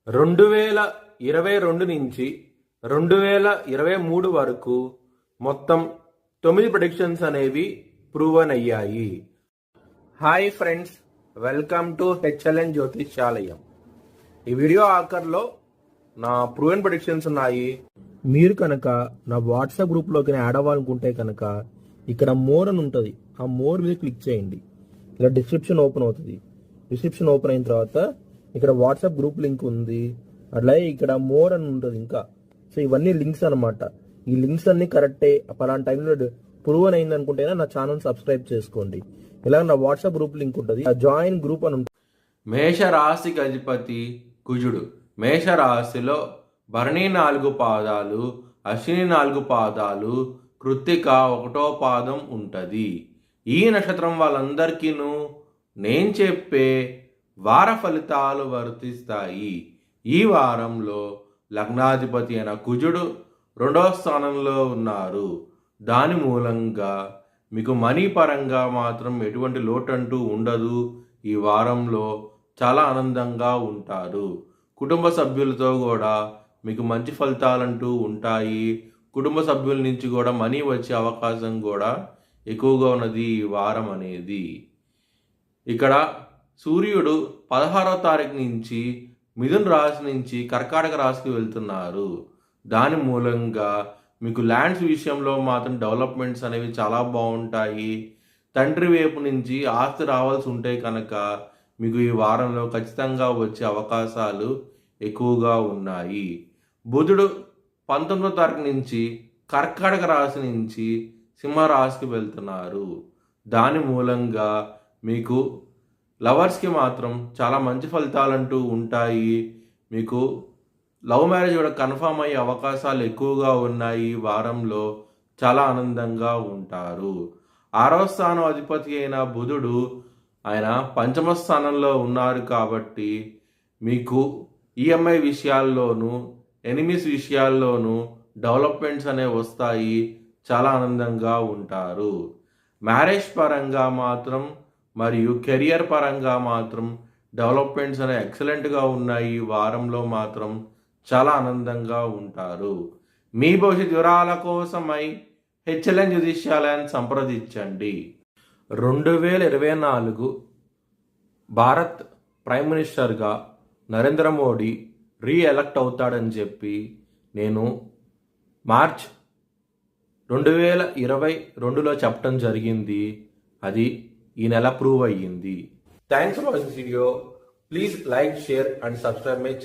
2022 నుంచి 2023 వరకు మొత్తం 9 ప్రెడిక్షన్స్ అనేవి ప్రూవన్ అయ్యాయి. Hi friends, welcome to HLN జ్యోతిష్యాలయం. ఈ వీడియో ఆఖర్లో నా ప్రూవన్ ప్రెడిక్షన్స్ ఉన్నాయి. మీరు కనుక నా వాట్సాప్ గ్రూప్లోకి యాడ్ అవ్వాలనుకుంటే కనుక ఇక్కడ మోర్ అని ఉంటుంది, ఆ మోర్ మీద క్లిక్ చేయండి. ఇలా డిస్క్రిప్షన్ ఓపెన్ అవుతుంది. డిస్క్రిప్షన్ ఓపెన్ అయిన తర్వాత ఇక్కడ వాట్సాప్ గ్రూప్ లింక్ ఉంది, అట్లాగే ఇక్కడ మోర్ అని ఉంటుంది ఇంకా. సో ఇవన్నీ లింక్స్ అనమాట. ఈ లింక్స్ అన్ని కరెక్టే, పలానా టైంలో ప్రూవన్ అయింది అనుకుంటేనే నా ఛానల్ సబ్స్క్రైబ్ చేసుకోండి. ఇలా నా వాట్సాప్ గ్రూప్ లింక్ ఉంటుంది, ఆ జాయిన్ గ్రూప్ అని ఉంటుంది. మేషరాశికి అధిపతి కుజుడు. మేషరాశిలో భరణి 4 పాదాలు, అశ్విని 4 పాదాలు, కృత్తిక 1వ పాదం ఉంటుంది. ఈ నక్షత్రం వాళ్ళందరికీను నేను చెప్పే వార ఫలితాలు వర్తిస్తాయి. ఈ వారంలో లగ్నాధిపతి అయిన కుజుడు 2వ స్థానంలో ఉన్నారు. దాని మూలంగా మీకు మనీ పరంగా మాత్రం ఎటువంటి లోటంటూ ఉండదు. ఈ వారంలో చాలా ఆనందంగా ఉంటారు. కుటుంబ సభ్యులతో కూడా మీకు మంచి ఫలితాలంటూ ఉంటాయి. కుటుంబ సభ్యుల నుంచి కూడా మనీ వచ్చే అవకాశం కూడా ఎక్కువగా ఉన్నది ఈ వారం అనేది. ఇక్కడ సూర్యుడు 16వ తారీఖు నుంచి మిథున రాశి నుంచి కర్కాటక రాశికి వెళ్తున్నారు. దాని మూలంగా మీకు ల్యాండ్స్ విషయంలో మాత్రం డెవలప్మెంట్స్ అనేవి చాలా బాగుంటాయి. తండ్రి వైపు నుంచి ఆస్తి రావాల్సి ఉంటే కనుక మీకు ఈ వారంలో ఖచ్చితంగా వచ్చే అవకాశాలు ఎక్కువగా ఉన్నాయి. బుధుడు 19వ తారీఖు నుంచి కర్కాటక రాశి నుంచి సింహరాశికి వెళ్తున్నారు. దాని మూలంగా మీకు లవర్స్కి మాత్రం చాలా మంచి ఫలితాలంటూ ఉంటాయి. మీకు లవ్ మ్యారేజ్ కూడా కన్ఫామ్ అయ్యే అవకాశాలు ఎక్కువగా ఉన్నాయి. వారంలో చాలా ఆనందంగా ఉంటారు. 6వ స్థానం అధిపతి అయిన బుధుడు ఆయన 5వ స్థానంలో ఉన్నారు కాబట్టి మీకు ఈఎంఐ విషయాల్లోనూ ఎనిమీస్ విషయాల్లోనూ డెవలప్మెంట్స్ అనేవి వస్తాయి. చాలా ఆనందంగా ఉంటారు. మ్యారేజ్ పరంగా మాత్రం మరియు కెరియర్ పరంగా మాత్రం డెవలప్మెంట్స్ అనేవి ఎక్సలెంట్గా ఉన్నాయి. ఈ వారంలో మాత్రం చాలా ఆనందంగా ఉంటారు. మీ భవిష్యత్ వివరాల కోసమై హెచ్ఎల్ఎన్ జ్యోతిష్యాలయాన్ని సంప్రదించండి. 2024 భారత్ ప్రైమ్ మినిస్టర్గా నరేంద్ర మోడీ రీఎలక్ట్ అవుతాడని చెప్పి నేను మార్చ్ 2022లో చెప్పడం జరిగింది. అది ఈ నెల ప్రూవ్ అయ్యింది. Thanks for watching video. Please like, share and subscribe my